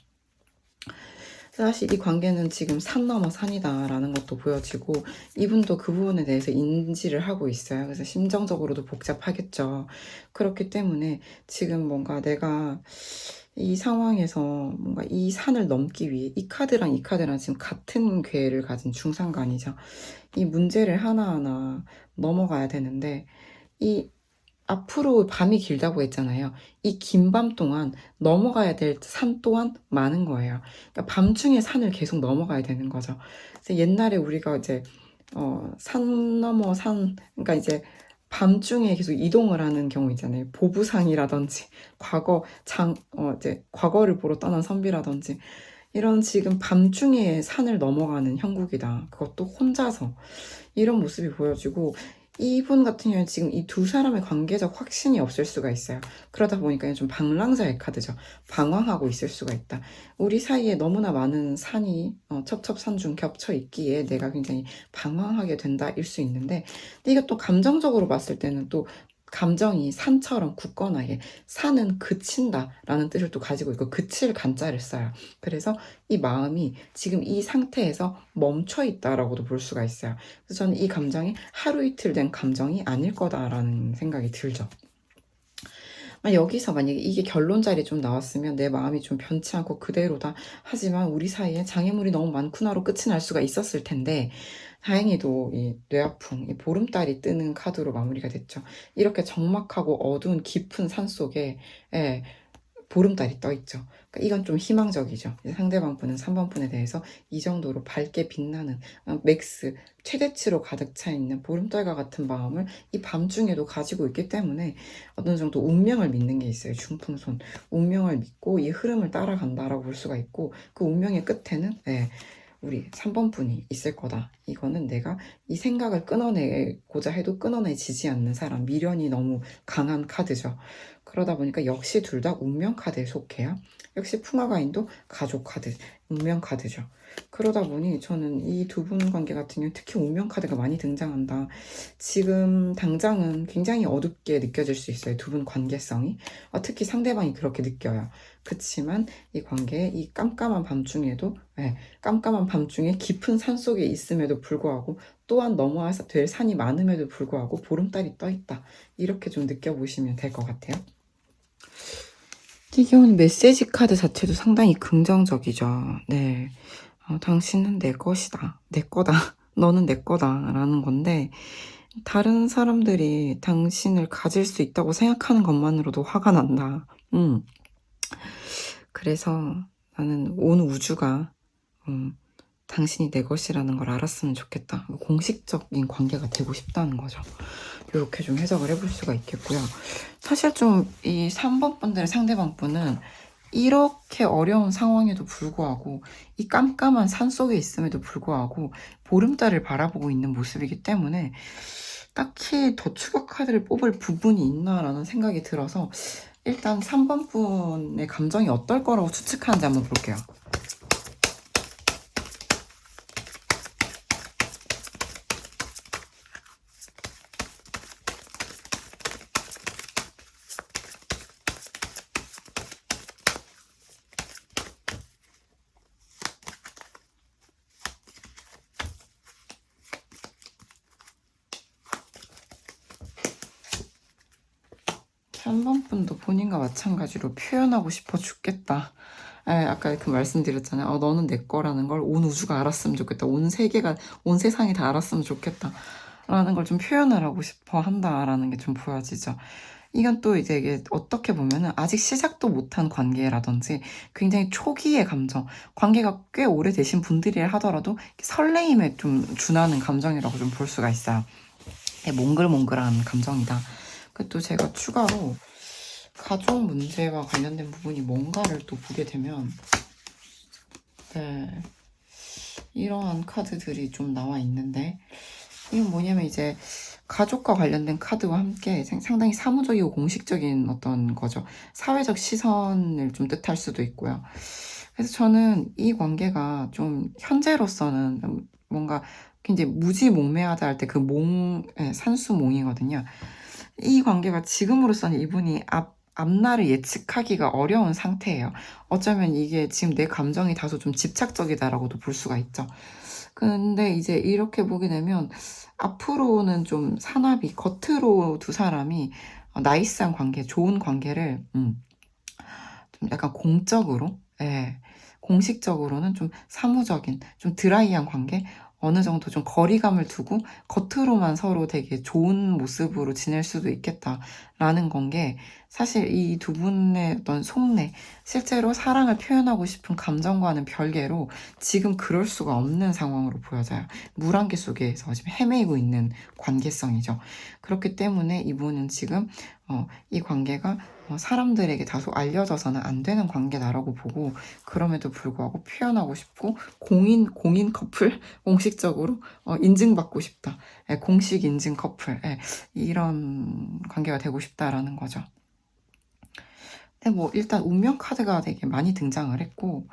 사실 이 관계는 지금 산 넘어 산이다라는 것도 보여지고 이분도 그 부분에 대해서 인지를 하고 있어요. 그래서 심정적으로도 복잡하겠죠. 그렇기 때문에 지금 뭔가 내가 이 상황에서 뭔가 이 산을 넘기 위해 이 카드랑 이 카드랑 지금 같은 궤를 가진 중상관이죠. 이 문제를 하나하나 넘어가야 되는데 이 앞으로 밤이 길다고 했잖아요. 이 긴 밤 동안 넘어가야 될 산 또한 많은 거예요. 그러니까 밤중에 산을 계속 넘어가야 되는 거죠. 그래서 옛날에 우리가 이제 산 넘어 산, 그러니까 이제 밤중에 계속 이동을 하는 경우 있잖아요. 보부상이라든지 이제 과거를 보러 떠난 선비라든지 이런 지금 밤중에 산을 넘어가는 형국이다. 그것도 혼자서 이런 모습이 보여지고 이분 같은 경우는 지금 이 두 사람의 관계적 확신이 없을 수가 있어요. 그러다 보니까 좀 방랑자의 카드죠. 방황하고 있을 수가 있다. 우리 사이에 너무나 많은 산이 첩첩산중 겹쳐 있기에 내가 굉장히 방황하게 된다 일 수 있는데 근데 이게 또 감정적으로 봤을 때는 또 감정이 산처럼 굳건하게, 산은 그친다 라는 뜻을 또 가지고 있고 그칠 간자를 써요. 그래서 이 마음이 지금 이 상태에서 멈춰 있다라고도 볼 수가 있어요. 그래서 저는 이 감정이 하루 이틀 된 감정이 아닐 거다라는 생각이 들죠. 여기서 만약에 이게 결론자리 좀 나왔으면 내 마음이 좀 변치 않고 그대로다. 하지만 우리 사이에 장애물이 너무 많구나로 끝이 날 수가 있었을 텐데, 다행히도 이 뇌아픔, 이 보름달이 뜨는 카드로 마무리가 됐죠. 이렇게 적막하고 어두운 깊은 산 속에 보름달이 떠 있죠. 그러니까 이건 좀 희망적이죠. 상대방 분은 3번 분에 대해서 이 정도로 밝게 빛나는 맥스 최대치로 가득 차 있는 보름달과 같은 마음을 이 밤중에도 가지고 있기 때문에 어느 정도 운명을 믿는 게 있어요. 중풍손 운명을 믿고 이 흐름을 따라간다라고 볼 수가 있고, 그 운명의 끝에는 우리 3번 분이 있을 거다. 이거는 내가 이 생각을 끊어내고자 해도 끊어내지지 않는 사람, 미련이 너무 강한 카드죠. 그러다 보니까 역시 둘 다 운명 카드에 속해요. 역시 풍화가인도 가족 카드, 운명 카드죠. 그러다 보니 저는 이 두 분 관계 같은 경우 특히 운명 카드가 많이 등장한다. 지금 당장은 굉장히 어둡게 느껴질 수 있어요. 두 분 관계성이. 특히 상대방이 그렇게 느껴요. 그치만 이 관계, 이 깜깜한 밤중에도, 깜깜한 밤중에 깊은 산 속에 있음에도 불구하고 또한 넘어야 될 산이 많음에도 불구하고 보름달이 떠 있다. 이렇게 좀 느껴보시면 될 것 같아요. 이게 오늘 메시지 카드 자체도 상당히 긍정적이죠. 네. 당신은 내 것이다. 내 거다. 너는 내 거다. 라는 건데, 다른 사람들이 당신을 가질 수 있다고 생각하는 것만으로도 화가 난다. 그래서 나는 온 우주가 당신이 내 것이라는 걸 알았으면 좋겠다. 공식적인 관계가 되고 싶다는 거죠. 이렇게 좀 해석을 해볼 수가 있겠고요. 사실 좀 이 3번 분들의 상대방 분은 이렇게 어려운 상황에도 불구하고 이 깜깜한 산 속에 있음에도 불구하고 보름달을 바라보고 있는 모습이기 때문에 딱히 더 추격 카드를 뽑을 부분이 있나라는 생각이 들어서 일단 3번 분의 감정이 어떨 거라고 추측하는지 한번 볼게요. 한 번뿐도 본인과 마찬가지로 표현하고 싶어 죽겠다. 아까 그 말씀드렸잖아요. 너는 내 거라는 걸 온 우주가 알았으면 좋겠다. 온 세계가, 온 세상이 다 알았으면 좋겠다. 라는 걸 좀 표현을 하고 싶어 한다라는 게 좀 보여지죠. 이건 또 이제 이게 어떻게 보면은 아직 시작도 못한 관계라든지 굉장히 초기의 감정, 관계가 꽤 오래되신 분들이라 하더라도 설레임에 좀 준하는 감정이라고 좀 볼 수가 있어요. 몽글몽글한 감정이다. 또 제가 추가로 가족 문제와 관련된 부분이 뭔가를 또 보게 되면 이러한 카드들이 좀 나와 있는데, 이건 뭐냐면 이제 가족과 관련된 카드와 함께 상당히 사무적이고 공식적인 어떤 거죠. 사회적 시선을 좀 뜻할 수도 있고요. 그래서 저는 이 관계가 좀 현재로서는 뭔가 굉장히 무지몽매하다 할 때 그 산수몽이거든요. 이 관계가 지금으로서는 이분이 앞날을 예측하기가 어려운 상태예요. 어쩌면 이게 지금 내 감정이 다소 좀 집착적이다라고도 볼 수가 있죠. 근데 이제 이렇게 보게 되면 앞으로는 좀 사납이, 겉으로 두 사람이 나이스한 관계, 좋은 관계를 좀 약간 공적으로, 공식적으로는 좀 사무적인, 좀 드라이한 관계, 어느 정도 좀 거리감을 두고 겉으로만 서로 되게 좋은 모습으로 지낼 수도 있겠다라는 건 게, 사실 이 두 분의 어떤 속내, 실제로 사랑을 표현하고 싶은 감정과는 별개로 지금 그럴 수가 없는 상황으로 보여져요. 물안개 속에서 지금 헤매이고 있는 관계성이죠. 그렇기 때문에 이분은 지금 이 관계가 사람들에게 다소 알려져서는 안 되는 관계다라고 보고, 그럼에도 불구하고 표현하고 싶고 공인 커플, 공식적으로 인증받고 싶다. 공식 인증 커플, 이런 관계가 되고 싶다라는 거죠. 근데 뭐 일단 운명 카드가 되게 많이 등장을 했고,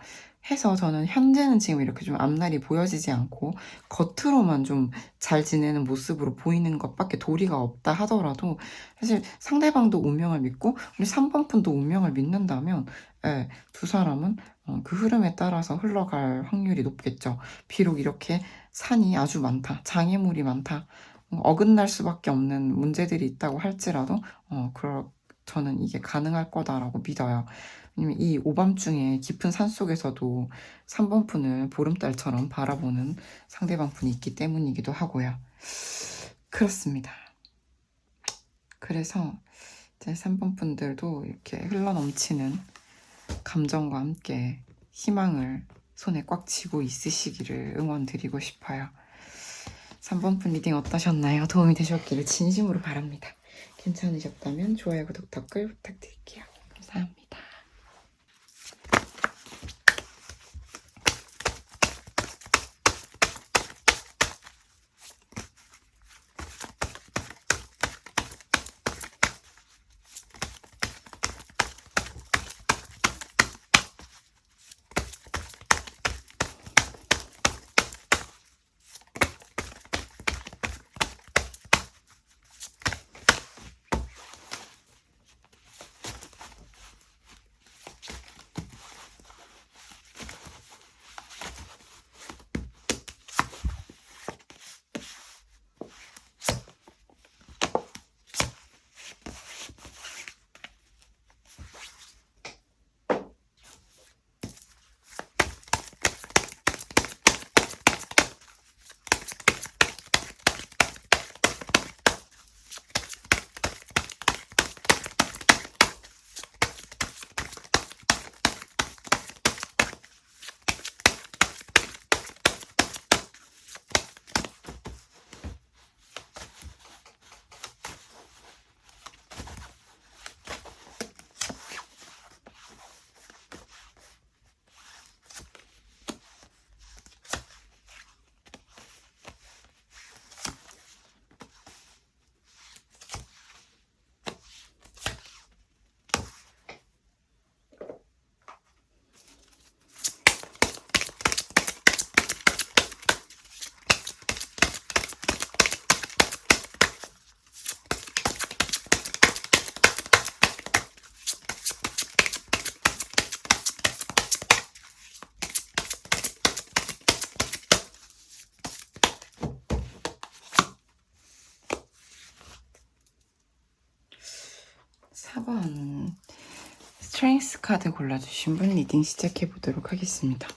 해서 저는 현재는 지금 이렇게 좀 앞날이 보여지지 않고 겉으로만 좀 잘 지내는 모습으로 보이는 것밖에 도리가 없다 하더라도 사실 상대방도 운명을 믿고 우리 3번 분도 운명을 믿는다면 예, 두 사람은 그 흐름에 따라서 흘러갈 확률이 높겠죠. 비록 이렇게 산이 아주 많다, 장애물이 많다, 어긋날 수밖에 없는 문제들이 있다고 할지라도 저는 이게 가능할 거다라고 믿어요. 왜냐면 이 오밤중에 깊은 산속에서도 3번 분을 보름달처럼 바라보는 상대방 분이 있기 때문이기도 하고요. 그렇습니다. 그래서 이제 3번 분들도 이렇게 흘러넘치는 감정과 함께 희망을 손에 꽉 쥐고 있으시기를 응원드리고 싶어요. 3번 분 리딩 어떠셨나요? 도움이 되셨기를 진심으로 바랍니다. 괜찮으셨다면 좋아요, 구독, 댓글 부탁드릴게요. 감사합니다. 스트렝스 카드 골라주신 분 리딩 시작해보도록 하겠습니다.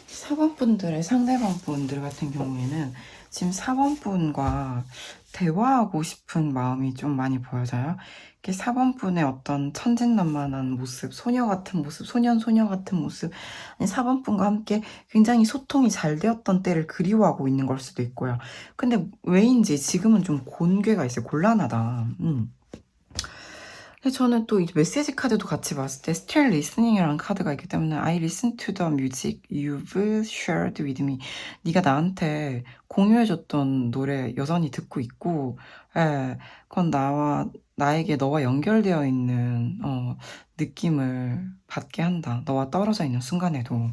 4번 분들의 상대방 분들 같은 경우에는 지금 4번 분과 대화하고 싶은 마음이 좀 많이 보여져요. 4번 분의 어떤 천진난만한 모습, 소녀 같은 모습, 소녀 같은 모습, 아니 4번 분과 함께 굉장히 소통이 잘 되었던 때를 그리워하고 있는 걸 수도 있고요. 근데 왜인지 지금은 좀 곤괴가 있어요. 곤란하다. 근데 저는 또 이 메시지 카드도 같이 봤을 때 Still Listening이라는 카드가 있기 때문에 I listen to the music you've shared with me. 네가 나한테 공유해줬던 노래 여전히 듣고 있고, 예, 그건 나에게 너와 연결되어 있는 느낌을 받게 한다. 너와 떨어져 있는 순간에도.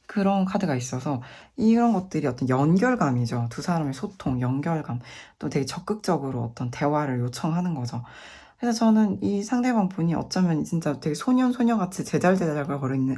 그런 카드가 있어서 이런 것들이 어떤 연결감이죠. 두 사람의 소통, 연결감. 또 되게 적극적으로 어떤 대화를 요청하는 거죠. 그래서 저는 이 상대방 분이 어쩌면 진짜 되게 소녀같이 제잘제잘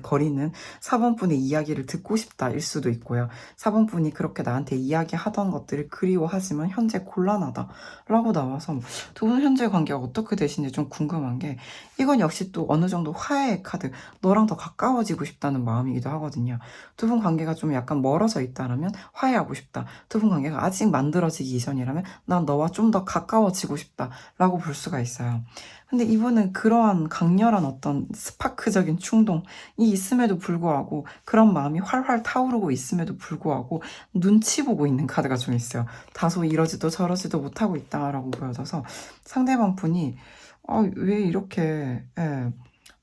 거리는 4번 분의 이야기를 듣고 싶다일 수도 있고요. 4번 분이 그렇게 나한테 이야기하던 것들을 그리워하지만 현재 곤란하다 라고 나와서 두 분 현재 관계가 어떻게 되시는지 좀 궁금한 게 이건 역시 또 어느 정도 화해의 카드, 너랑 더 가까워지고 싶다는 마음이기도 하거든요. 두 분 관계가 좀 약간 멀어져 있다라면 화해하고 싶다. 두 분 관계가 아직 만들어지기 이전이라면 난 너와 좀 더 가까워지고 싶다 라고 볼 수가 있어요. 근데 이분은 그러한 강렬한 어떤 스파크적인 충동이 있음에도 불구하고 그런 마음이 활활 타오르고 있음에도 불구하고 눈치 보고 있는 카드가 좀 있어요. 다소 이러지도 저러지도 못하고 있다라고 보여져서 상대방 분이 왜 이렇게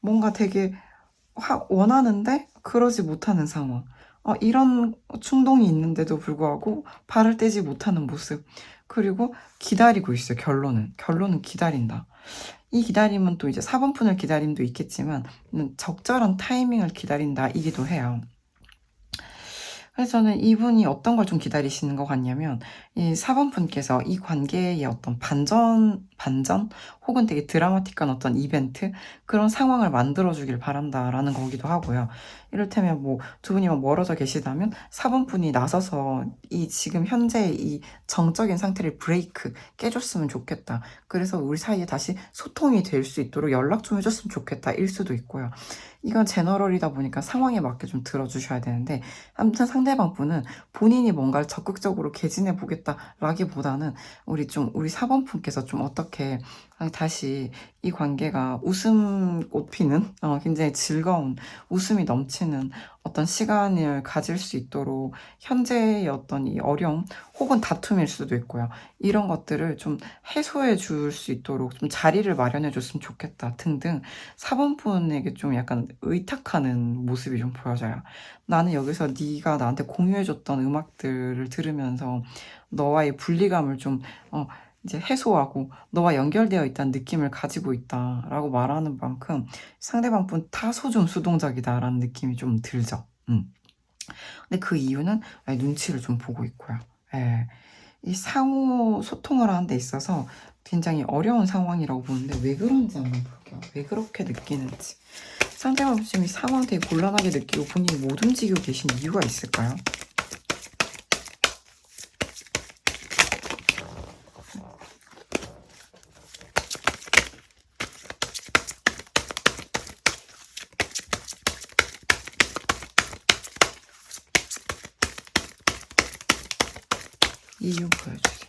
뭔가 되게 원하는데 그러지 못하는 상황. 이런 충동이 있는데도 불구하고 발을 떼지 못하는 모습. 그리고 기다리고 있어요, 결론은. 결론은 기다린다. 이 기다림은 또 이제 4번 푼을 기다림도 있겠지만 적절한 타이밍을 기다린다 이기도 해요. 그래서 저는 이분이 어떤 걸 좀 기다리시는 것 같냐면, 이 4번 분께서 이 관계의 어떤 반전? 혹은 되게 드라마틱한 어떤 이벤트? 그런 상황을 만들어주길 바란다라는 거기도 하고요. 이를테면 뭐 두 분이 막 멀어져 계시다면 4번 분이 나서서 이 지금 현재 이 정적인 상태를 깨줬으면 좋겠다. 그래서 우리 사이에 다시 소통이 될 수 있도록 연락 좀 해줬으면 좋겠다. 일 수도 있고요. 이건 제너럴이다 보니까 상황에 맞게 좀 들어주셔야 되는데, 아무튼 상대방 분은 본인이 뭔가를 적극적으로 개진해 보겠다라기보다는 우리 4번 분께서 좀 어떻게 다시 이 관계가 웃음 꽃피는 굉장히 즐거운 웃음이 넘치는 어떤 시간을 가질 수 있도록 현재의 어떤 이 어려움 혹은 다툼일 수도 있고요. 이런 것들을 좀 해소해 줄 수 있도록 좀 자리를 마련해 줬으면 좋겠다 등등 4번 분에게 좀 약간 의탁하는 모습이 좀 보여져요. 나는 여기서 네가 나한테 공유해줬던 음악들을 들으면서 너와의 분리감을 좀 이제 해소하고 너와 연결되어 있다는 느낌을 가지고 있다라고 말하는 만큼 상대방 분 다소 좀 수동적이다라는 느낌이 좀 들죠. 근데 그 이유는 눈치를 좀 보고 있고요. 예. 이 상호 소통을 하는 데 있어서 굉장히 어려운 상황이라고 보는데 왜 그런지 한번 볼게요. 왜 그렇게 느끼는지. 상대방 지금 이 상황 되게 곤란하게 느끼고 본인이 못 움직이고 계신 이유가 있을까요? 이유 보여주세요.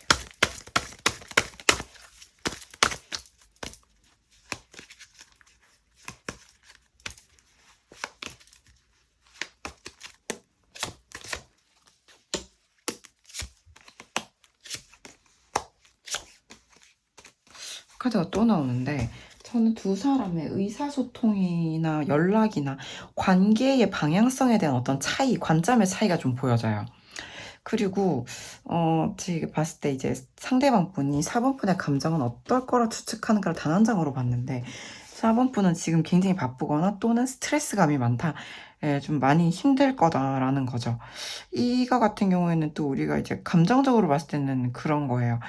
카드가 또 나오는데 저는 두 사람의 의사소통이나 연락이나 관계의 방향성에 대한 어떤 차이, 관점의 차이가 좀 보여져요. 그리고 지금 봤을 때 이제 상대방 분이 4번 분의 감정은 어떨 거라 추측하는가를 단 한 장으로 봤는데 4번 분은 지금 굉장히 바쁘거나 또는 스트레스감이 많다. 예, 좀 많이 힘들 거다라는 거죠. 이거 같은 경우에는 또 우리가 이제 감정적으로 봤을 때는 그런 거예요.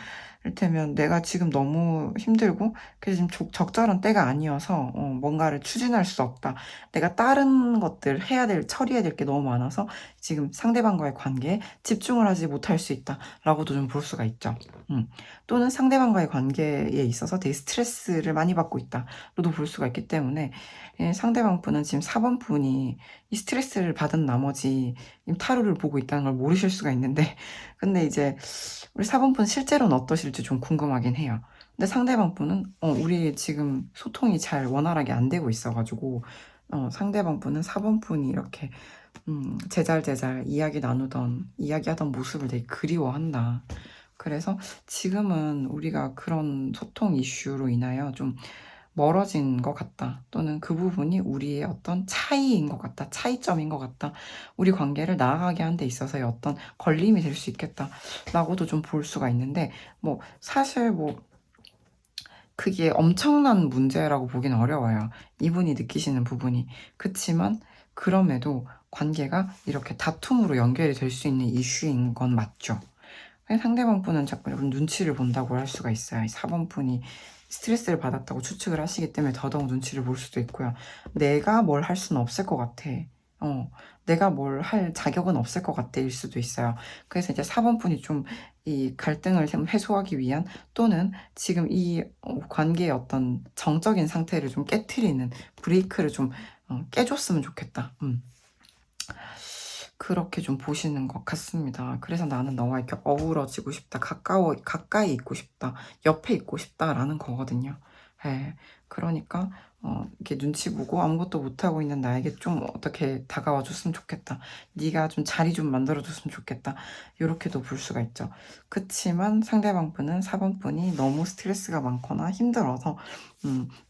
이를테면 내가 지금 너무 힘들고 그래서 지금 적절한 때가 아니어서 뭔가를 추진할 수 없다. 내가 다른 것들 처리해야 될 게 너무 많아서 지금 상대방과의 관계에 집중을 하지 못할 수 있다라고도 좀 볼 수가 있죠. 또는 상대방과의 관계에 있어서 되게 스트레스를 많이 받고 있다로도 볼 수가 있기 때문에 상대방 분은 지금 4번 분이 이 스트레스를 받은 나머지 타로를 보고 있다는 걸 모르실 수가 있는데 근데 이제 우리 4번 분 실제로는 어떠실지 좀 궁금하긴 해요. 근데 상대방 분은 우리 지금 소통이 잘 원활하게 안 되고 있어가지고 상대방 분은 4번 분이 이렇게 제잘제잘 이야기하던 모습을 되게 그리워한다. 그래서 지금은 우리가 그런 소통 이슈로 인하여 좀 멀어진 것 같다. 또는 그 부분이 우리의 어떤 차이인 것 같다. 차이점인 것 같다. 우리 관계를 나아가게 하는 데 있어서의 어떤 걸림이 될 수 있겠다. 라고도 좀 볼 수가 있는데, 뭐, 사실 뭐, 그게 엄청난 문제라고 보기는 어려워요. 이분이 느끼시는 부분이. 그치만, 그럼에도 관계가 이렇게 다툼으로 연결이 될 수 있는 이슈인 건 맞죠. 상대방 분은 자꾸 여러분 눈치를 본다고 할 수가 있어요. 4번 분이 스트레스를 받았다고 추측을 하시기 때문에 더더욱 눈치를 볼 수도 있고요. 내가 뭘 할 수는 없을 것 같아. 내가 뭘 할 자격은 없을 것 같아 일 수도 있어요. 그래서 이제 4번 분이 좀 이 갈등을 좀 해소하기 위한 또는 지금 이 관계의 어떤 정적인 상태를 좀 깨트리는 브레이크를 좀 깨줬으면 좋겠다. 그렇게 좀 보시는 것 같습니다. 그래서 나는 너와 이렇게 어우러지고 싶다. 가까이 있고 싶다. 옆에 있고 싶다라는 거거든요. 예. 그러니까, 이렇게 눈치 보고 아무것도 못하고 있는 나에게 좀 어떻게 다가와 줬으면 좋겠다. 네가 좀 자리 좀 만들어 줬으면 좋겠다. 요렇게도 볼 수가 있죠. 그치만 상대방 분은 4번 분이 너무 스트레스가 많거나 힘들어서,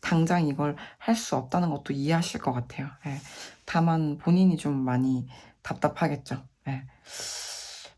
당장 이걸 할 수 없다는 것도 이해하실 것 같아요. 예. 다만 본인이 좀 많이 답답하겠죠. 네.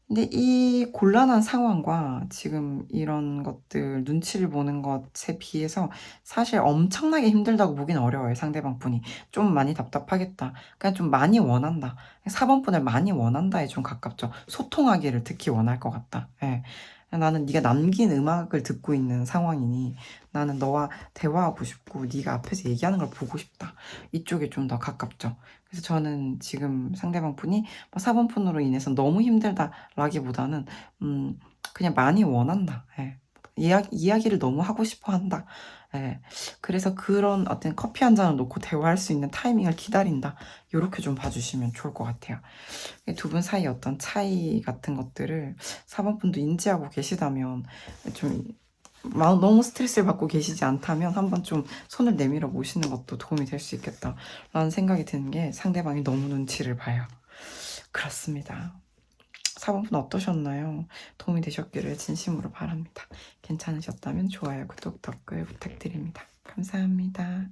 근데 이 곤란한 상황과 지금 이런 것들 눈치를 보는 것에 비해서 사실 엄청나게 힘들다고 보긴 어려워요. 상대방 분이 좀 많이 답답하겠다, 그냥 좀 많이 원한다, 4번 분을 많이 원한다에 좀 가깝죠. 소통하기를 특히 원할 것 같다. 예. 나는 네가 남긴 음악을 듣고 있는 상황이니 나는 너와 대화하고 싶고 네가 앞에서 얘기하는 걸 보고 싶다, 이쪽에 좀 더 가깝죠. 그래서 저는 지금 상대방 분이 4번 폰으로 인해서 너무 힘들다라기보다는 그냥 많이 원한다. 예. 이야기를 너무 하고 싶어 한다. 예. 그래서 그런 어떤 커피 한 잔을 놓고 대화할 수 있는 타이밍을 기다린다. 요렇게 좀 봐주시면 좋을 것 같아요. 두 분 사이 어떤 차이 같은 것들을 4번 분도 인지하고 계시다면 좀 너무 스트레스를 받고 계시지 않다면 한번 좀 손을 내밀어 보시는 것도 도움이 될 수 있겠다라는 생각이 드는 게, 상대방이 너무 눈치를 봐요. 그렇습니다. 4번 분 어떠셨나요? 도움이 되셨기를 진심으로 바랍니다. 괜찮으셨다면 좋아요, 구독, 댓글 부탁드립니다. 감사합니다.